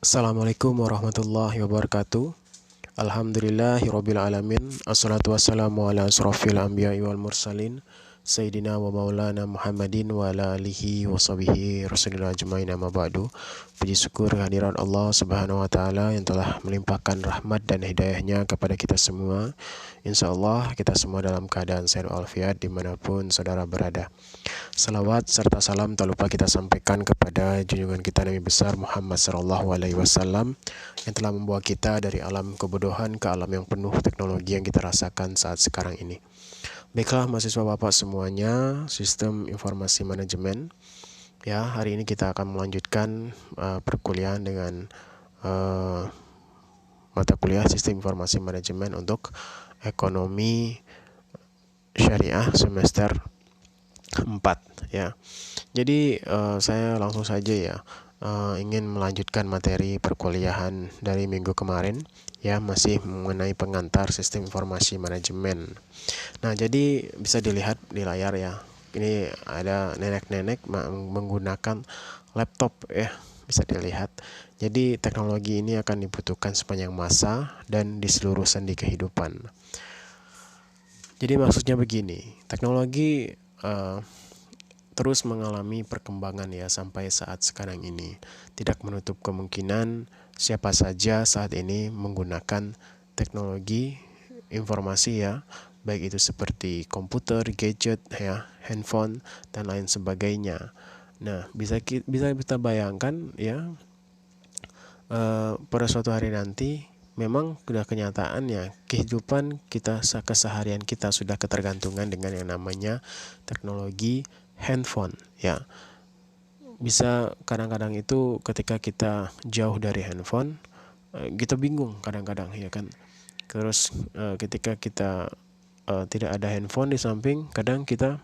Assalamualaikum warahmatullahi wabarakatuh. Alhamdulillahirabbil alamin. Assalatu wassalamu ala asrofil anbiya'i wal mursalin Sayyidina wa maulana Muhammadin wa ala alihi wa sahbihi rasulillah ajmain, amma ba'du. Puji syukur kehadirat Allah subhanahu wa ta'ala yang telah melimpahkan rahmat dan hidayahnya kepada kita semua. Insya Allah kita semua dalam keadaan sehat walafiat dimanapun saudara berada. Salawat serta salam tak lupa kita sampaikan kepada junjungan kita Nabi besar Muhammad sallallahu alaihi wasallam yang telah membawa kita dari alam kebodohan ke alam yang penuh teknologi yang kita rasakan saat sekarang ini. Baiklah mahasiswa Bapak semuanya, Sistem Informasi Manajemen. Ya, hari ini kita akan melanjutkan perkuliahan dengan mata kuliah Sistem Informasi Manajemen untuk Ekonomi Syariah semester 4 ya. Jadi saya langsung saja ya ingin melanjutkan materi perkuliahan dari minggu kemarin ya, masih mengenai pengantar Sistem Informasi Manajemen. Nah, jadi bisa dilihat di layar ya. Ini ada nenek-nenek menggunakan laptop ya, bisa dilihat. Jadi teknologi ini akan dibutuhkan sepanjang masa dan di seluruh sendi kehidupan. Jadi maksudnya begini, teknologi terus mengalami perkembangan ya sampai saat sekarang ini. Tidak menutup kemungkinan siapa saja saat ini menggunakan teknologi informasi ya, baik itu seperti komputer, gadget ya, handphone dan lain sebagainya. Nah, bisa kita bayangkan ya, pada suatu hari nanti memang sudah kenyataannya kehidupan kita, keseharian kita sudah ketergantungan dengan yang namanya teknologi handphone ya. Bisa kadang-kadang itu ketika kita jauh dari handphone, kita bingung kadang-kadang ya kan. Terus ketika kita tidak ada handphone di samping, kadang kita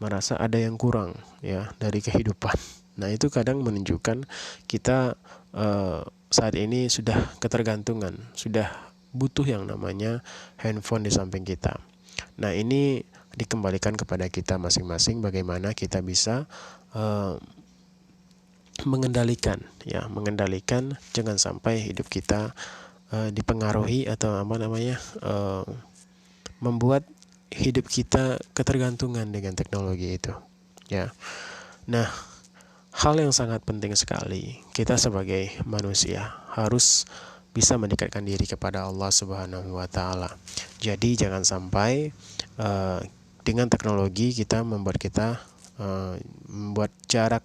merasa ada yang kurang ya dari kehidupan. Nah, itu kadang menunjukkan kita saat ini sudah ketergantungan, sudah butuh yang namanya handphone di samping kita. Nah, ini dikembalikan kepada kita masing-masing bagaimana kita bisa mengendalikan jangan sampai hidup kita dipengaruhi atau membuat hidup kita ketergantungan dengan teknologi itu ya. Nah, hal yang sangat penting sekali, kita sebagai manusia harus bisa mendekatkan diri kepada Allah Subhanahu wa taala. Jadi jangan sampai dengan teknologi kita membuat jarak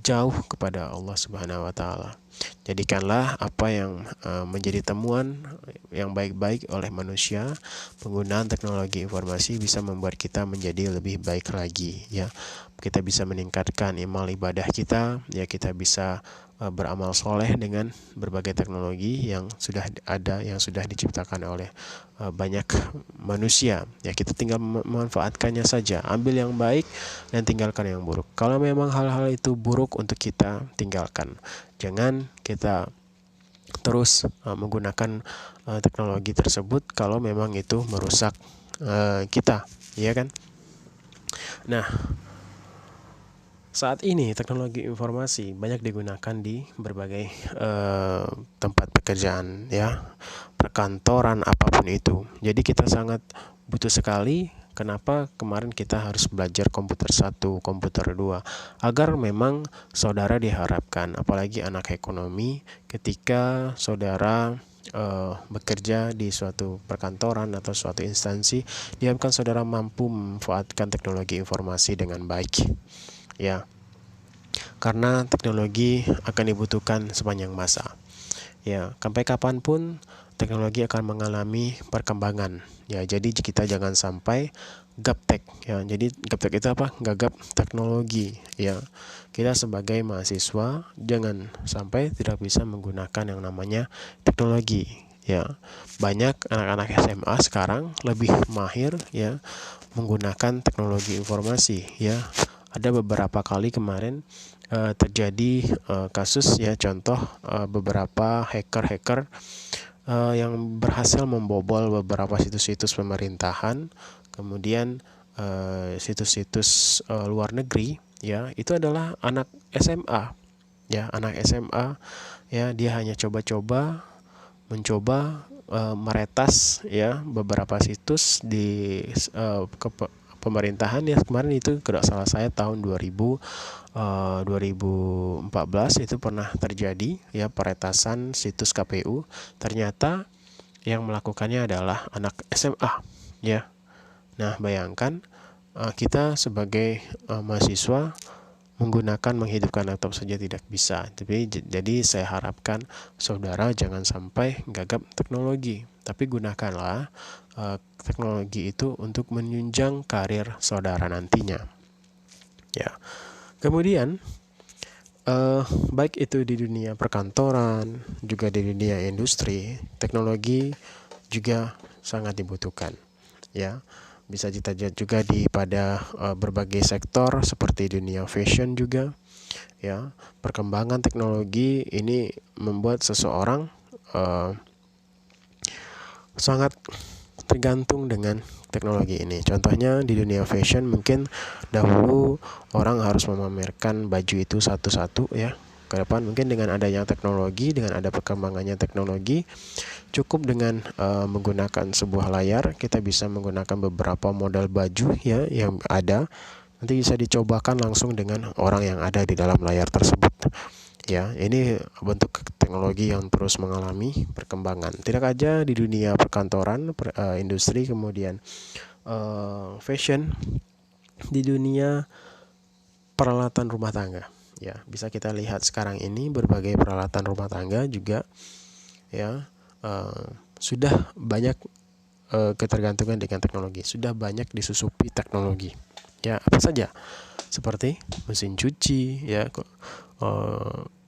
jauh kepada Allah Subhanahu wa taala. Jadikanlah apa yang menjadi temuan yang baik-baik oleh manusia, penggunaan teknologi informasi bisa membuat kita menjadi lebih baik lagi ya. Kita bisa meningkatkan amal ibadah kita ya, kita bisa beramal soleh dengan berbagai teknologi yang sudah ada, yang sudah diciptakan oleh banyak manusia ya. Kita tinggal memanfaatkannya saja, ambil yang baik dan tinggalkan yang buruk. Kalau memang hal-hal itu buruk untuk kita, tinggalkan. Jangan kita terus menggunakan teknologi tersebut kalau memang itu merusak kita, ya kan? Nah, saat ini teknologi informasi banyak digunakan di berbagai tempat pekerjaan ya, perkantoran apapun itu. Jadi kita sangat butuh sekali. Kenapa kemarin kita harus belajar komputer 1, komputer 2, agar memang saudara diharapkan, apalagi anak ekonomi, ketika saudara bekerja di suatu perkantoran atau suatu instansi, diharapkan saudara mampu memanfaatkan teknologi informasi dengan baik ya, karena teknologi akan dibutuhkan sepanjang masa ya. Sampai kapanpun teknologi akan mengalami perkembangan ya. Jadi kita jangan sampai gaptek ya. Jadi gaptek itu apa? Gagap teknologi ya. Kita sebagai mahasiswa jangan sampai tidak bisa menggunakan yang namanya teknologi ya. Banyak anak-anak SMA sekarang lebih mahir ya menggunakan teknologi informasi ya. Ada beberapa kali kemarin terjadi kasus ya, contoh beberapa hacker yang berhasil membobol beberapa situs-situs pemerintahan, kemudian situs-situs luar negeri ya, itu adalah anak SMA ya, anak SMA, ya, dia hanya mencoba meretas, ya, beberapa situs di pemerintahan, ya. Kemarin itu kalau salah saya tahun 2014 itu pernah terjadi, ya, peretasan situs KPU. Ternyata yang melakukannya adalah anak SMA, ya. Nah, bayangkan kita sebagai mahasiswa menggunakan menghidupkan laptop saja tidak bisa. Jadi saya harapkan saudara jangan sampai gagap teknologi, tapi gunakanlah teknologi itu untuk menunjang karir saudara nantinya. Ya. Kemudian baik itu di dunia perkantoran, juga di dunia industri, teknologi juga sangat dibutuhkan. Ya, bisa kita lihat juga pada berbagai sektor seperti dunia fashion juga, ya. Perkembangan teknologi ini membuat seseorang sangat tergantung dengan teknologi ini. Contohnya di dunia fashion, mungkin dahulu orang harus memamerkan baju itu satu-satu, ya. Ke depan mungkin dengan adanya teknologi, dengan ada perkembangannya teknologi, cukup dengan menggunakan sebuah layar, kita bisa menggunakan beberapa model baju, ya, yang ada. Nanti bisa dicobakan langsung dengan orang yang ada di dalam layar tersebut. Ya, ini bentuk teknologi yang terus mengalami perkembangan. Tidak aja di dunia perkantoran, industri, kemudian fashion, di dunia peralatan rumah tangga. Ya, bisa kita lihat sekarang ini berbagai peralatan rumah tangga juga, ya, sudah banyak ketergantungan dengan teknologi, sudah banyak disusupi teknologi. Ya, apa saja? Seperti mesin cuci, ya,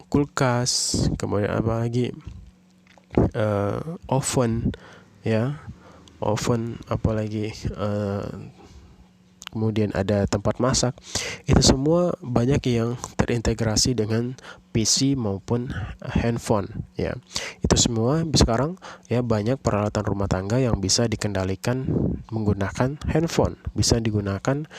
kulkas, kemudian apa lagi, oven, ya, apalagi kemudian ada tempat masak. Itu semua banyak yang terintegrasi dengan PC maupun handphone, ya. Itu semua sekarang, ya, banyak peralatan rumah tangga yang bisa dikendalikan menggunakan handphone, bisa dikendalikan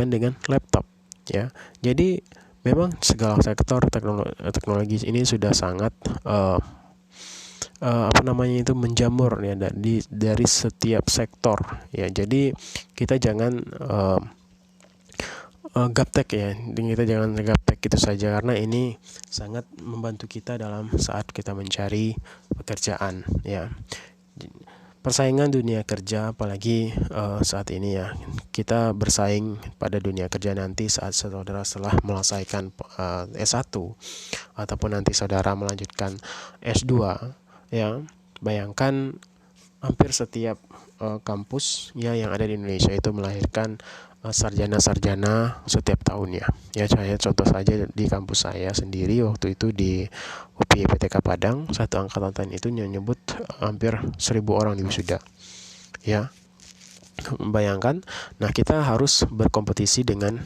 dengan laptop, ya. Jadi memang segala sektor teknologi ini sudah sangat menjamur, ya, dari setiap sektor, ya. Jadi kita jangan gaptek, ya, kita jangan gaptek gitu saja, karena ini sangat membantu kita dalam saat kita mencari pekerjaan, ya. Persaingan dunia kerja, apalagi saat ini, ya, kita bersaing pada dunia kerja nanti saat saudara setelah menyelesaikan S1 ataupun nanti saudara melanjutkan S2, ya. Bayangkan hampir setiap kampus, ya, yang ada di Indonesia itu melahirkan sarjana-sarjana setiap tahunnya. Ya, saya contoh saja di kampus saya sendiri waktu itu di UPI PTK Padang, satu angkatan itu menyebut hampir 1.000 orang di wisuda. Ya, bayangkan. Nah, kita harus berkompetisi dengan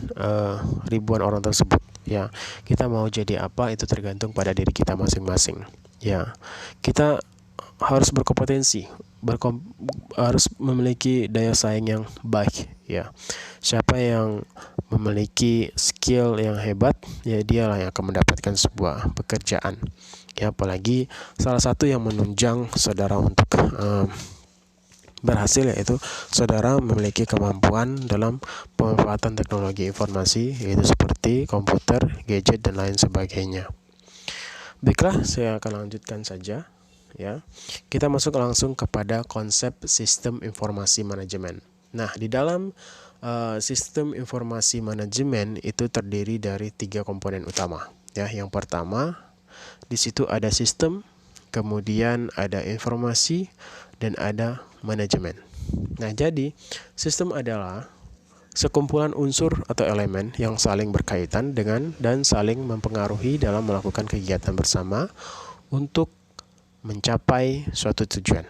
ribuan orang tersebut. Ya, kita mau jadi apa itu tergantung pada diri kita masing-masing. Ya, kita harus berkompetensi, harus memiliki daya saing yang baik, ya. Siapa yang memiliki skill yang hebat, ya, dialah yang akan mendapatkan sebuah pekerjaan, ya. Apalagi salah satu yang menunjang saudara untuk berhasil, yaitu saudara memiliki kemampuan dalam pemanfaatan teknologi informasi, yaitu seperti komputer, gadget, dan lain sebagainya. Baiklah, saya akan lanjutkan saja, ya. Kita masuk langsung kepada konsep sistem informasi manajemen. Nah, di dalam sistem informasi manajemen itu terdiri dari 3 komponen utama, ya. Yang pertama, di situ ada sistem, kemudian ada informasi, dan ada manajemen. Nah, jadi sistem adalah sekumpulan unsur atau elemen yang saling berkaitan dengan dan saling mempengaruhi dalam melakukan kegiatan bersama untuk mencapai suatu tujuan.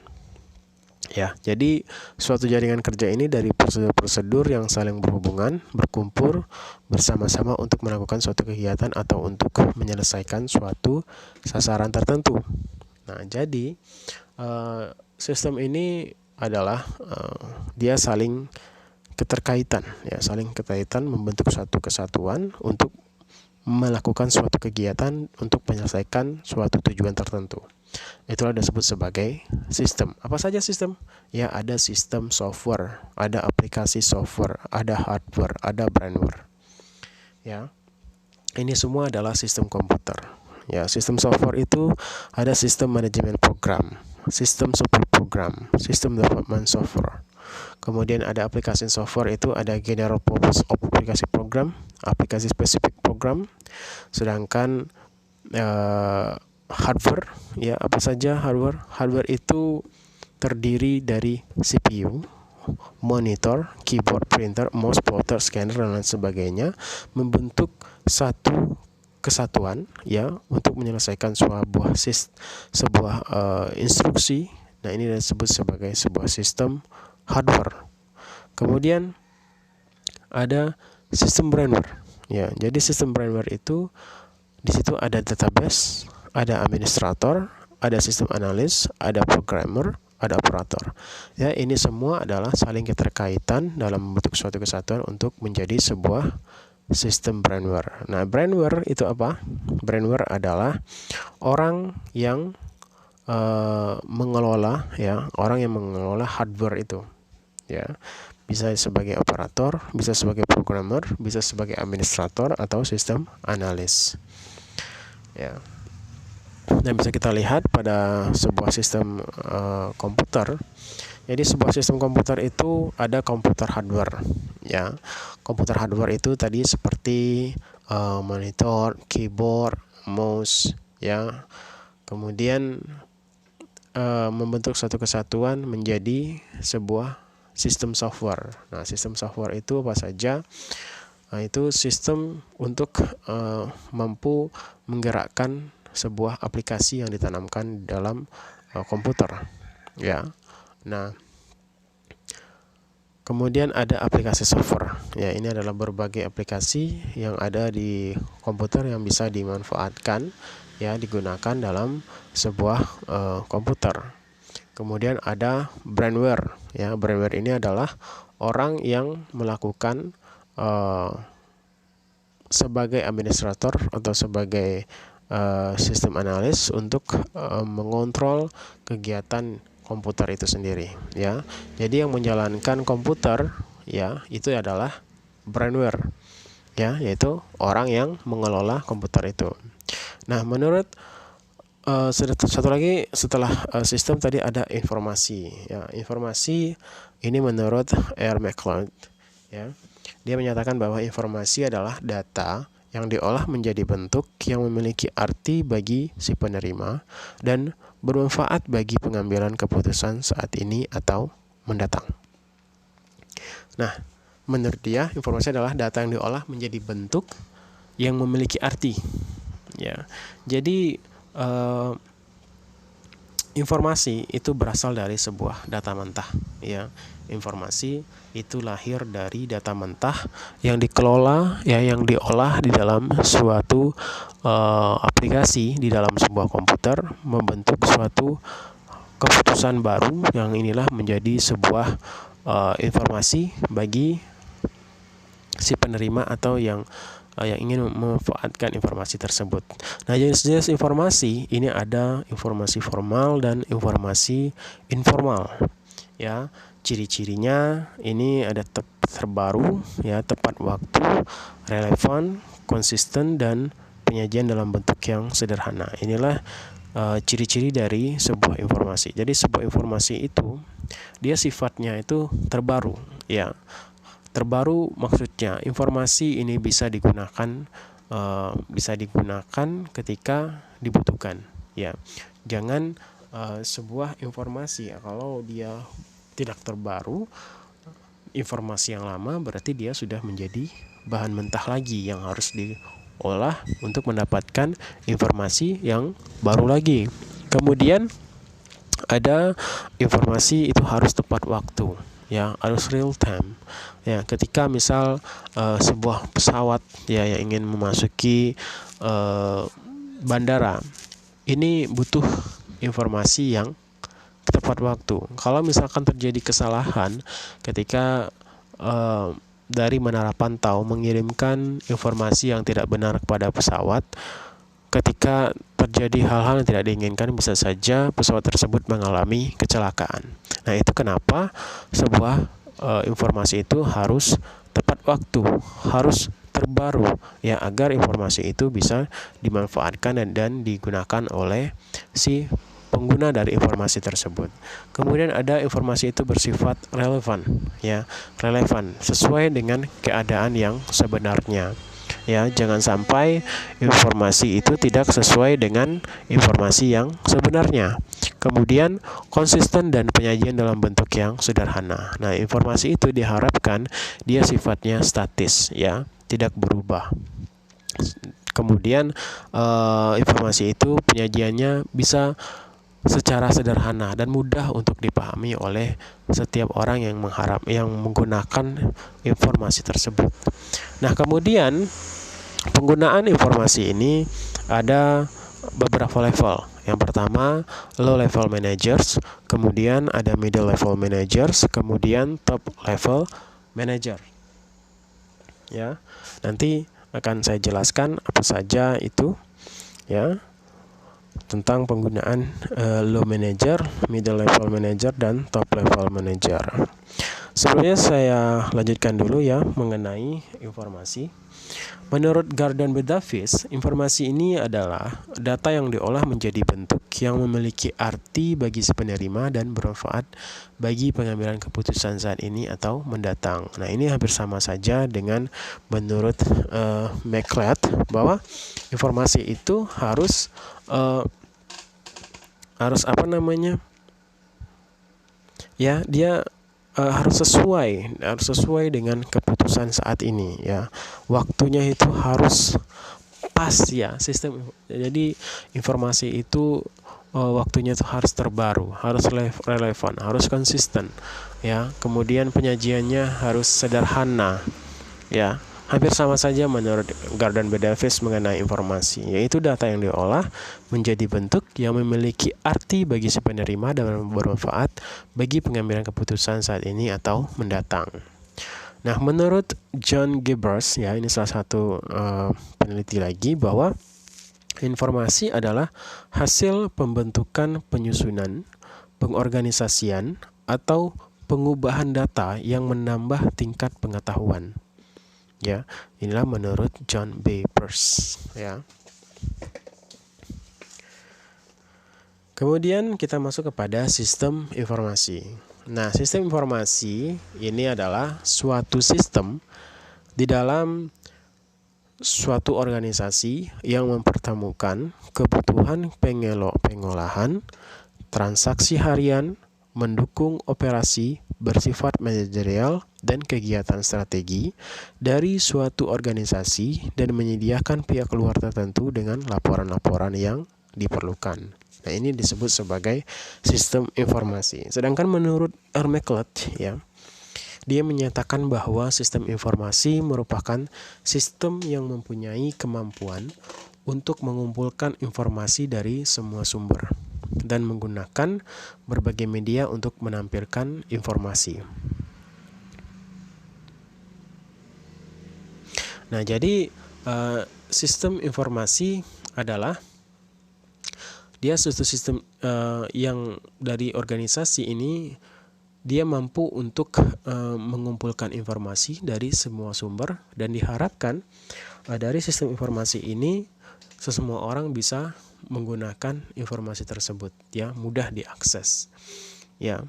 Ya, jadi suatu jaringan kerja ini dari prosedur-prosedur yang saling berhubungan, berkumpul bersama-sama untuk melakukan suatu kegiatan atau untuk menyelesaikan suatu sasaran tertentu. Nah, jadi sistem ini adalah dia saling keterkaitan, ya, saling keterkaitan membentuk suatu kesatuan untuk melakukan suatu kegiatan untuk menyelesaikan suatu tujuan tertentu. Itulah disebut sebagai sistem. Apa saja sistem? Ya, ada sistem software, ada aplikasi software, ada hardware, ada brandware. Ya, ini semua adalah sistem komputer. Ya, sistem software itu ada sistem manajemen program, sistem support program, sistem development software. Kemudian ada aplikasi software itu ada general purpose aplikasi program, aplikasi spesifik program. Sedangkan hardware, ya apa saja hardware? Hardware itu terdiri dari CPU, monitor, keyboard, printer, mouse, plotter, scanner, dan lain sebagainya, membentuk satu kesatuan ya untuk menyelesaikan sebuah instruksi. Nah, ini disebut sebagai sebuah sistem hardware. Kemudian ada sistem brandware. Ya, jadi sistem brandware itu di situ ada database, ada administrator, ada sistem analis, ada programmer, ada operator. Ya, ini semua adalah saling keterkaitan dalam membentuk suatu kesatuan untuk menjadi sebuah sistem brandware. Nah, brandware itu apa? Brandware adalah orang yang mengelola hardware itu. Ya, bisa sebagai operator, bisa sebagai programmer, bisa sebagai administrator atau sistem analis. Ya. Dan bisa kita lihat pada sebuah sistem komputer. Jadi sebuah sistem komputer itu ada komputer hardware. Ya, komputer hardware itu tadi seperti monitor, keyboard, mouse. Ya, kemudian membentuk satu kesatuan menjadi sebuah sistem software. Nah, sistem software itu apa saja? Nah, itu sistem untuk mampu menggerakkan sebuah aplikasi yang ditanamkan dalam komputer. Ya. Nah, kemudian ada aplikasi software. Ya, ini adalah berbagai aplikasi yang ada di komputer yang bisa dimanfaatkan, ya, digunakan dalam sebuah komputer. Kemudian ada brandware. Ya, brandware ini adalah orang yang melakukan sebagai administrator atau sebagai sistem analis untuk mengontrol kegiatan komputer itu sendiri. Ya, jadi yang menjalankan komputer, ya, itu adalah brandware. Ya, yaitu orang yang mengelola komputer itu. Nah, menurut satu lagi setelah sistem tadi ada informasi. Ya, informasi ini menurut R. McLeod, ya, dia menyatakan bahwa informasi adalah data yang diolah menjadi bentuk yang memiliki arti bagi si penerima dan bermanfaat bagi pengambilan keputusan saat ini atau mendatang. Nah, menurut dia informasi adalah data yang diolah menjadi bentuk yang memiliki arti. Ya, jadi informasi itu berasal dari sebuah data mentah. Ya, informasi itu lahir dari data mentah yang dikelola, ya, yang diolah di dalam suatu aplikasi di dalam sebuah komputer, membentuk suatu keputusan baru yang inilah menjadi sebuah informasi bagi si penerima atau yang ingin memanfaatkan informasi tersebut. Nah, jenis-jenis informasi ini ada informasi formal dan informasi informal. Ya, ciri-cirinya ini ada terbaru, ya, tepat waktu, relevan, konsisten, dan penyajian dalam bentuk yang sederhana. Inilah ciri-ciri dari sebuah informasi. Jadi sebuah informasi itu dia sifatnya itu terbaru, ya. Terbaru maksudnya informasi ini bisa digunakan ketika dibutuhkan. Ya, jangan sebuah informasi kalau dia tidak terbaru, informasi yang lama berarti dia sudah menjadi bahan mentah lagi yang harus diolah untuk mendapatkan informasi yang baru lagi. Kemudian ada informasi itu harus tepat waktu. Ya, harus real time. Ya, ketika misal sebuah pesawat, ya, yang ingin memasuki bandara, ini butuh informasi yang tepat waktu. Kalau misalkan terjadi kesalahan ketika dari menara pantau mengirimkan informasi yang tidak benar kepada pesawat. Ketika terjadi hal-hal yang tidak diinginkan, bisa saja pesawat tersebut mengalami kecelakaan. Nah, itu kenapa sebuah informasi itu harus tepat waktu, harus terbaru, ya, agar informasi itu bisa dimanfaatkan dan digunakan oleh si pengguna dari informasi tersebut. Kemudian ada informasi itu bersifat relevan, ya, relevan sesuai dengan keadaan yang sebenarnya. Ya, jangan sampai informasi itu tidak sesuai dengan informasi yang sebenarnya. Kemudian konsisten dan penyajian dalam bentuk yang sederhana. Nah, informasi itu diharapkan dia sifatnya statis, ya, tidak berubah. Kemudian informasi itu penyajiannya bisa secara sederhana dan mudah untuk dipahami oleh setiap orang yang menggunakan informasi tersebut. Nah, kemudian penggunaan informasi ini ada beberapa level. Yang pertama, low level managers, kemudian ada middle level managers, kemudian top level manager. Ya, nanti akan saya jelaskan apa saja itu, ya, tentang penggunaan low manager, middle level manager, dan top level manager. Sebelumnya saya lanjutkan dulu, ya, mengenai informasi. Menurut Gordon B. Davis, informasi ini adalah data yang diolah menjadi bentuk yang memiliki arti bagi si penerima dan bermanfaat bagi pengambilan keputusan saat ini atau mendatang. Nah, ini hampir sama saja dengan menurut McLeod, bahwa informasi itu harus apa namanya? Ya, dia harus sesuai dengan keputusan saat ini, ya. Waktunya itu harus pas, ya, sistem. Jadi informasi itu waktunya itu harus terbaru, harus relevan, harus konsisten, ya. Kemudian penyajiannya harus sederhana, ya. Hampir sama saja menurut Gordon B. Davis mengenai informasi, yaitu data yang diolah menjadi bentuk yang memiliki arti bagi si penerima dan bermanfaat bagi pengambilan keputusan saat ini atau mendatang. Nah, menurut John Gibbers, ya, ini salah satu peneliti lagi, bahwa informasi adalah hasil pembentukan, penyusunan, pengorganisasian, atau pengubahan data yang menambah tingkat pengetahuan. Ya, inilah menurut John B. Peirce, ya. Kemudian kita masuk kepada sistem informasi. Nah, sistem informasi ini adalah suatu sistem di dalam suatu organisasi yang mempertemukan kebutuhan pengolahan, transaksi harian, mendukung operasi bersifat manajerial dan kegiatan strategi dari suatu organisasi dan menyediakan pihak luar tertentu dengan laporan-laporan yang diperlukan. Nah, ini disebut sebagai sistem informasi. Sedangkan menurut McLeod, ya, dia menyatakan bahwa sistem informasi merupakan sistem yang mempunyai kemampuan untuk mengumpulkan informasi dari semua sumber dan menggunakan berbagai media untuk menampilkan informasi. Nah, jadi sistem informasi adalah dia suatu sistem yang dari organisasi ini dia mampu untuk mengumpulkan informasi dari semua sumber, dan diharapkan dari sistem informasi ini semua orang bisa menggunakan informasi tersebut, ya, mudah diakses, ya.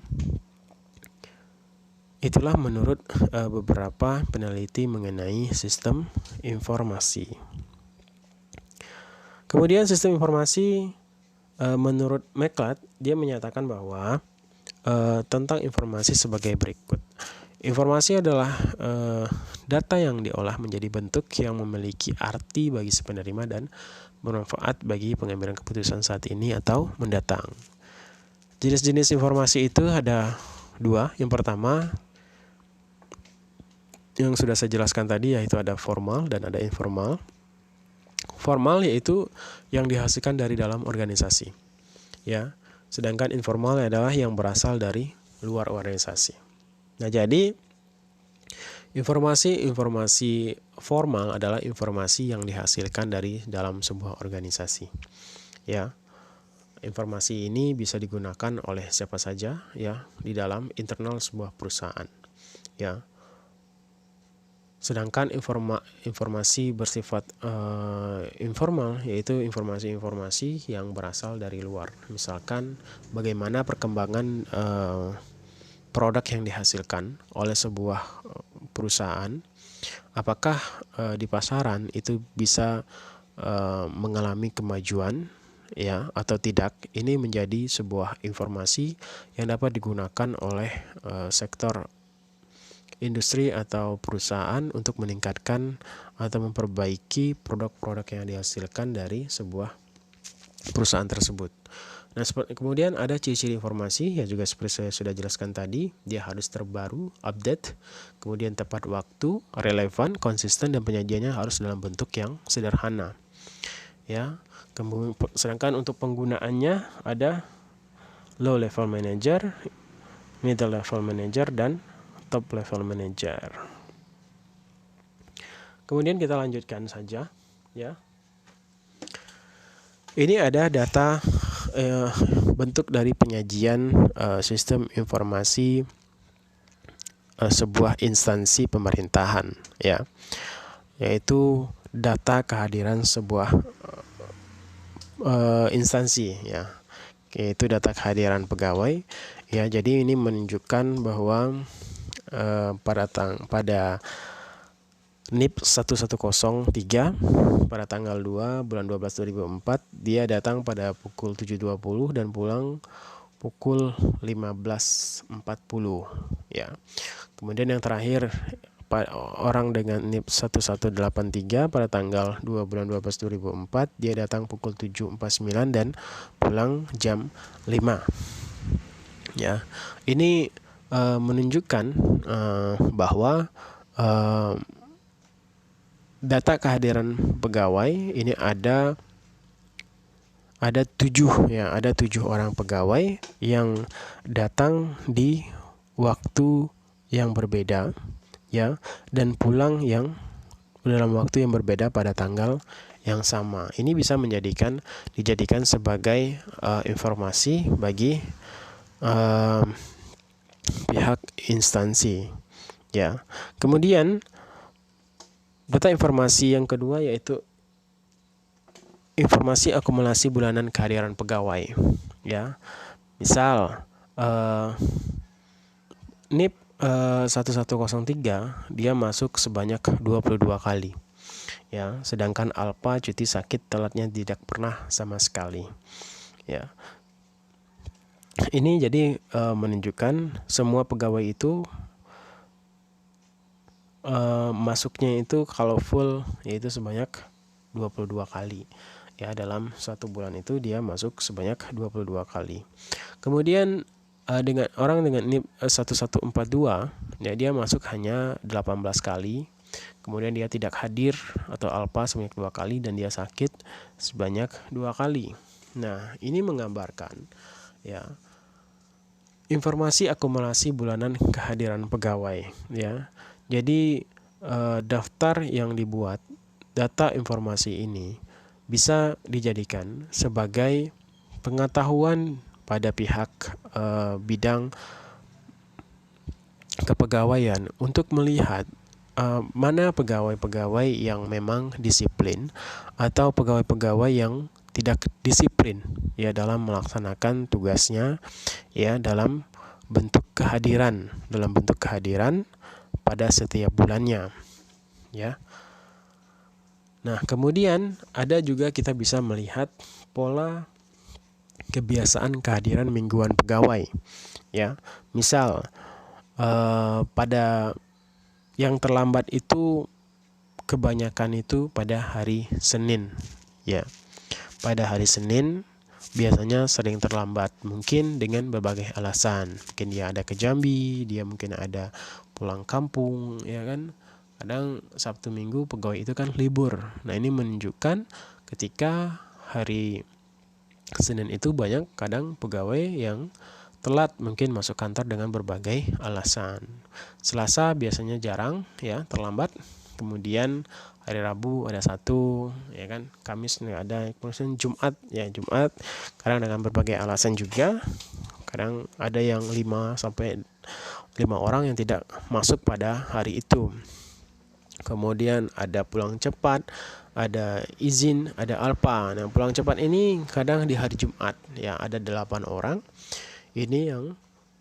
Itulah menurut beberapa peneliti mengenai sistem informasi. Kemudian sistem informasi menurut McLeod, dia menyatakan bahwa tentang informasi sebagai berikut. Informasi adalah data yang diolah menjadi bentuk yang memiliki arti bagi si penerima dan bermanfaat bagi pengambilan keputusan saat ini atau mendatang. Jenis-jenis informasi itu ada dua. Yang pertama, yang sudah saya jelaskan tadi, yaitu ada formal dan ada informal. Formal yaitu yang dihasilkan dari dalam organisasi, ya. Sedangkan informal adalah yang berasal dari luar organisasi. Nah, jadi Informasi formal adalah informasi yang dihasilkan dari dalam sebuah organisasi. Ya, informasi ini bisa digunakan oleh siapa saja ya di dalam internal sebuah perusahaan. Ya. Sedangkan informasi bersifat informal yaitu informasi-informasi yang berasal dari luar. Misalkan bagaimana perkembangan produk yang dihasilkan oleh sebuah perusahaan, apakah di pasaran itu bisa mengalami kemajuan ya atau tidak. Ini menjadi sebuah informasi yang dapat digunakan oleh sektor industri atau perusahaan untuk meningkatkan atau memperbaiki produk-produk yang dihasilkan dari sebuah perusahaan tersebut. Nah, kemudian ada ciri-ciri informasi yang juga seperti saya sudah jelaskan tadi, dia harus terbaru, update, kemudian tepat waktu, relevan, konsisten, dan penyajiannya harus dalam bentuk yang sederhana. Ya, sedangkan untuk penggunaannya ada low level manager, middle level manager, dan top level manager. Kemudian kita lanjutkan saja ya. Ini ada data bentuk dari penyajian sistem informasi sebuah instansi pemerintahan ya. Yaitu data kehadiran sebuah instansi ya. Yaitu data kehadiran pegawai ya. Jadi ini menunjukkan bahwa pada NIP 1103 pada tanggal 2 bulan 12 2004 dia datang pada pukul 7.20 dan pulang pukul 15.40 ya. Kemudian yang terakhir orang dengan NIP 1183 pada tanggal 2 bulan 12 2004 dia datang pukul 7.49 dan pulang jam 5 ya. Ini menunjukkan bahwa data kehadiran pegawai ini ada 7 ya, ada 7 orang pegawai yang datang di waktu yang berbeda ya dan pulang yang dalam waktu yang berbeda pada tanggal yang sama. Ini bisa dijadikan sebagai informasi bagi pihak instansi ya. Kemudian data informasi yang kedua yaitu informasi akumulasi bulanan kehadiran pegawai ya. Misal NIP 1103 dia masuk sebanyak 22 kali ya, sedangkan Alpa cuti sakit telatnya tidak pernah sama sekali ya. Ini jadi menunjukkan semua pegawai itu masuknya itu kalau full yaitu sebanyak 22 kali ya. Dalam satu bulan itu dia masuk sebanyak 22 kali. Kemudian dengan orang dengan NIP 1142 ya dia masuk hanya 18 kali. Kemudian dia tidak hadir atau Alpa sebanyak 2 kali dan dia sakit sebanyak 2 kali. Nah, ini menggambarkan ya informasi akumulasi bulanan kehadiran pegawai ya. Jadi daftar yang dibuat data informasi ini bisa dijadikan sebagai pengetahuan pada pihak bidang kepegawaian untuk melihat mana pegawai-pegawai yang memang disiplin atau pegawai-pegawai yang tidak disiplin ya dalam melaksanakan tugasnya ya dalam bentuk kehadiran pada setiap bulannya ya. Nah, kemudian ada juga kita bisa melihat pola kebiasaan kehadiran mingguan pegawai ya. Misal pada yang terlambat itu kebanyakan itu pada hari Senin ya. Pada hari Senin biasanya sering terlambat, mungkin dengan berbagai alasan. Mungkin dia ada ke Jambi, dia mungkin ada pulang kampung ya kan. Kadang Sabtu Minggu pegawai itu kan libur. Nah, ini menunjukkan ketika hari Senin itu banyak kadang pegawai yang telat mungkin masuk kantor dengan berbagai alasan. Selasa biasanya jarang ya terlambat. Kemudian hari Rabu ada satu, ya kan. Kamis nggak ada. Kemudian Jumat ya Jumat kadang dengan berbagai alasan juga. Kadang ada yang 5 sampai 5 orang yang tidak masuk pada hari itu. Kemudian ada pulang cepat, ada izin, ada alpa. Nah, pulang cepat ini kadang di hari Jumat ya, ada 8 orang ini yang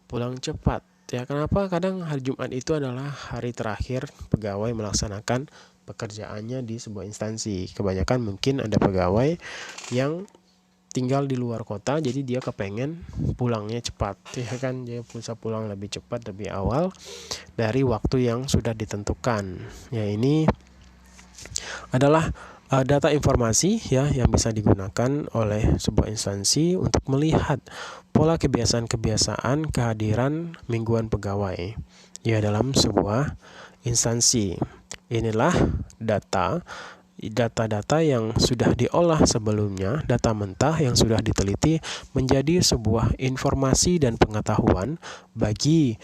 pulang cepat ya. Kenapa? Kadang hari Jumat itu adalah hari terakhir pegawai melaksanakan pekerjaannya di sebuah instansi. Kebanyakan mungkin ada pegawai yang tinggal di luar kota, jadi dia kepengen pulangnya cepat ya kan, dia bisa pulang lebih cepat, lebih awal dari waktu yang sudah ditentukan ya. Ini adalah data informasi ya yang bisa digunakan oleh sebuah instansi untuk melihat pola kebiasaan-kebiasaan kehadiran mingguan pegawai ya dalam sebuah instansi. Inilah data-data yang sudah diolah sebelumnya, data mentah yang sudah diteliti menjadi sebuah informasi dan pengetahuan bagi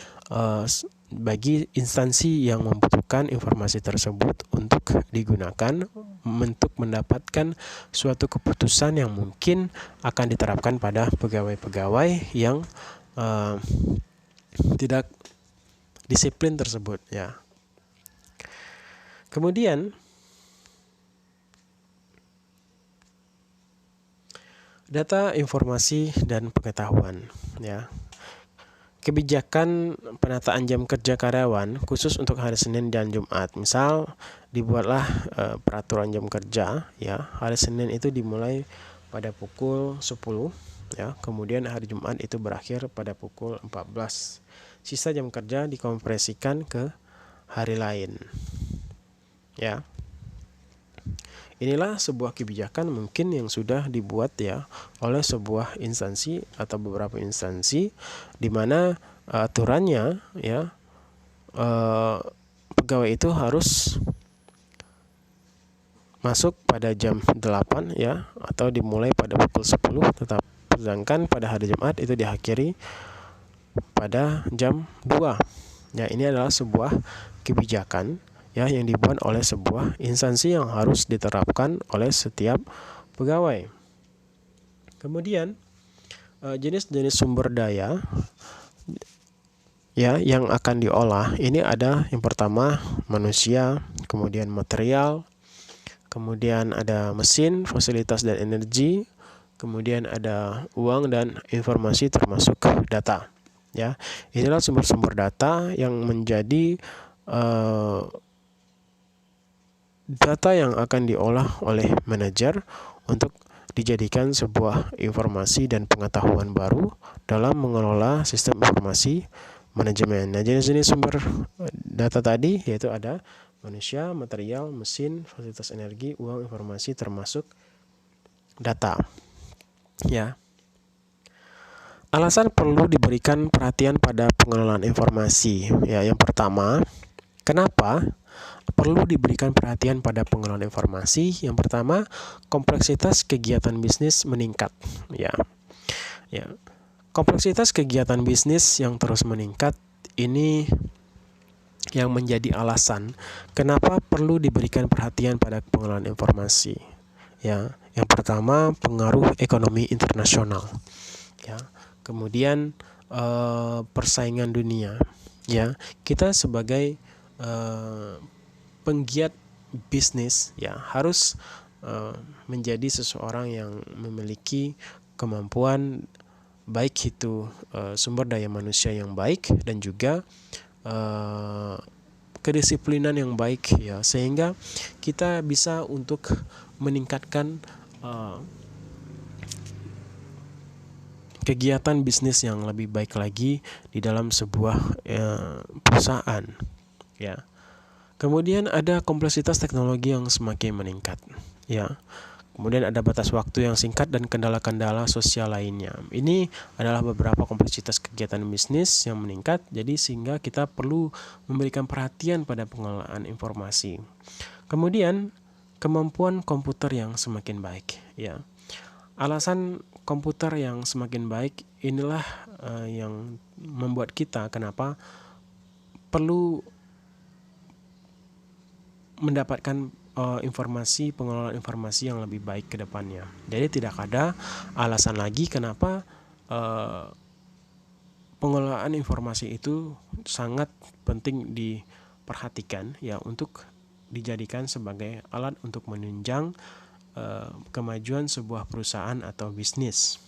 instansi yang membutuhkan informasi tersebut untuk digunakan untuk mendapatkan suatu keputusan yang mungkin akan diterapkan pada pegawai-pegawai yang tidak disiplin tersebut ya. Kemudian data informasi dan pengetahuan ya. Kebijakan penataan jam kerja karyawan khusus untuk hari Senin dan Jumat. Misal dibuatlah peraturan jam kerja ya. Hari Senin itu dimulai pada pukul 10 ya. Kemudian hari Jumat itu berakhir pada pukul 14. Sisa jam kerja dikompresikan ke hari lain. Ya. Inilah sebuah kebijakan mungkin yang sudah dibuat ya oleh sebuah instansi atau beberapa instansi, di mana aturannya ya pegawai itu harus masuk pada jam 8 ya, atau dimulai pada pukul 10, sedangkan pada hari Jumat itu diakhiri pada jam 2. Ya, ini adalah sebuah kebijakan ya yang dibuat oleh sebuah instansi yang harus diterapkan oleh setiap pegawai. Kemudian jenis-jenis sumber daya ya yang akan diolah ini ada yang pertama manusia, kemudian material, kemudian ada mesin, fasilitas dan energi, kemudian ada uang dan informasi termasuk data. Ya, inilah sumber-sumber data yang menjadi data yang akan diolah oleh manajer untuk dijadikan sebuah informasi dan pengetahuan baru dalam mengelola sistem informasi manajemen. Nah, jenis-jenis sumber data tadi yaitu ada manusia, material, mesin, fasilitas energi, uang, informasi termasuk data. Ya. Alasan perlu diberikan perhatian pada pengelolaan informasi. Ya, yang pertama, kenapa perlu diberikan perhatian pada pengelolaan informasi? Yang pertama, kompleksitas kegiatan bisnis meningkat. Ya, kompleksitas kegiatan bisnis yang terus meningkat ini yang menjadi alasan kenapa perlu diberikan perhatian pada pengelolaan informasi. Ya, yang pertama pengaruh ekonomi internasional. Ya, kemudian persaingan dunia. Ya, kita sebagai penggiat bisnis ya harus menjadi seseorang yang memiliki kemampuan baik itu sumber daya manusia yang baik dan juga kedisiplinan yang baik ya, sehingga kita bisa untuk meningkatkan kegiatan bisnis yang lebih baik lagi di dalam sebuah perusahaan ya. Kemudian ada kompleksitas teknologi yang semakin meningkat ya. Kemudian ada batas waktu yang singkat dan kendala-kendala sosial lainnya. Ini adalah beberapa kompleksitas kegiatan bisnis yang meningkat, jadi sehingga kita perlu memberikan perhatian pada pengelolaan informasi. Kemudian kemampuan komputer yang semakin baik ya. Alasan komputer yang semakin baik inilah yang membuat kita kenapa perlu mendapatkan pengelolaan informasi yang lebih baik ke depannya. Jadi tidak ada alasan lagi kenapa pengelolaan informasi itu sangat penting diperhatikan ya, untuk dijadikan sebagai alat untuk menunjang kemajuan sebuah perusahaan atau bisnis.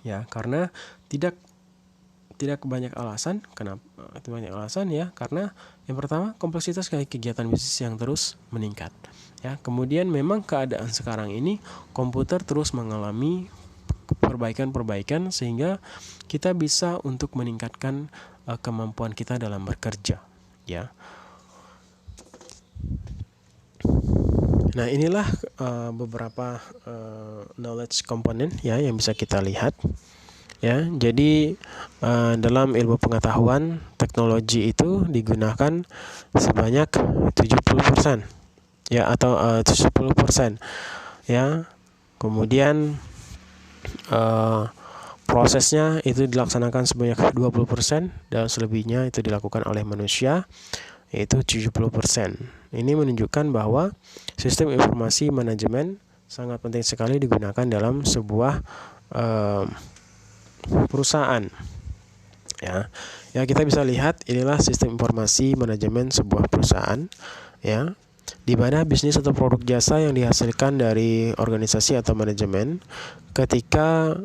Ya, karena tidak banyak alasan. Kenapa banyak alasan ya? Karena yang pertama, kompleksitas kegiatan bisnis yang terus meningkat. Ya, kemudian memang keadaan sekarang ini komputer terus mengalami perbaikan sehingga kita bisa untuk meningkatkan kemampuan kita dalam bekerja. Ya. Nah, inilah beberapa knowledge component ya yang bisa kita lihat. Ya, jadi dalam ilmu pengetahuan teknologi itu digunakan sebanyak 70% ya, atau 70% ya. Kemudian prosesnya itu dilaksanakan sebanyak 20% dan selebihnya itu dilakukan oleh manusia, yaitu 70%. Ini menunjukkan bahwa sistem informasi manajemen sangat penting sekali digunakan dalam sebuah perusahaan. Ya, kita bisa lihat inilah sistem informasi manajemen sebuah perusahaan, ya, di mana bisnis atau produk jasa yang dihasilkan dari organisasi atau manajemen ketika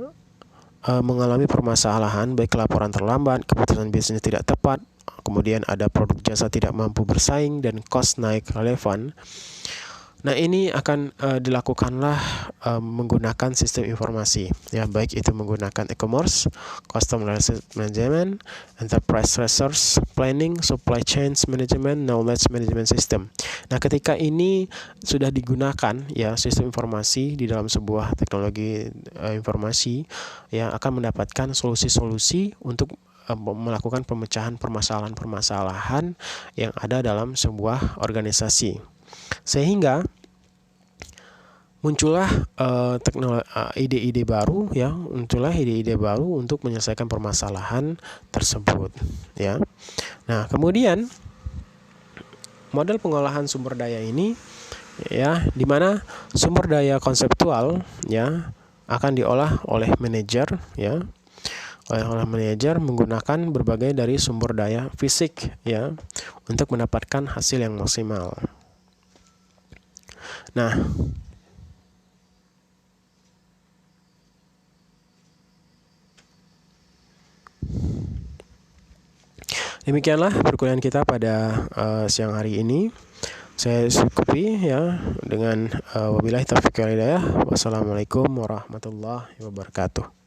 mengalami permasalahan, baik laporan terlambat, keputusan bisnis tidak tepat, kemudian ada produk jasa tidak mampu bersaing dan cost naik relevan. Nah, ini akan dilakukanlah menggunakan sistem informasi ya, baik itu menggunakan e-commerce, customer management, enterprise resource planning, supply chain management, knowledge management system. Nah, ketika ini sudah digunakan ya sistem informasi di dalam sebuah teknologi informasi, ya akan mendapatkan solusi-solusi untuk melakukan pemecahan permasalahan-permasalahan yang ada dalam sebuah organisasi. Sehingga muncullah ide-ide baru ya, untuk menyelesaikan permasalahan tersebut ya. Nah, kemudian model pengolahan sumber daya ini ya, di mana sumber daya konseptual ya akan diolah oleh manajer ya, oleh manajer menggunakan berbagai dari sumber daya fisik ya untuk mendapatkan hasil yang maksimal. Nah, demikianlah perkuliahan kita pada siang hari ini. Saya cukupi ya dengan wabillahi taufiq wal hidayah. Wassalamualaikum warahmatullahi wabarakatuh.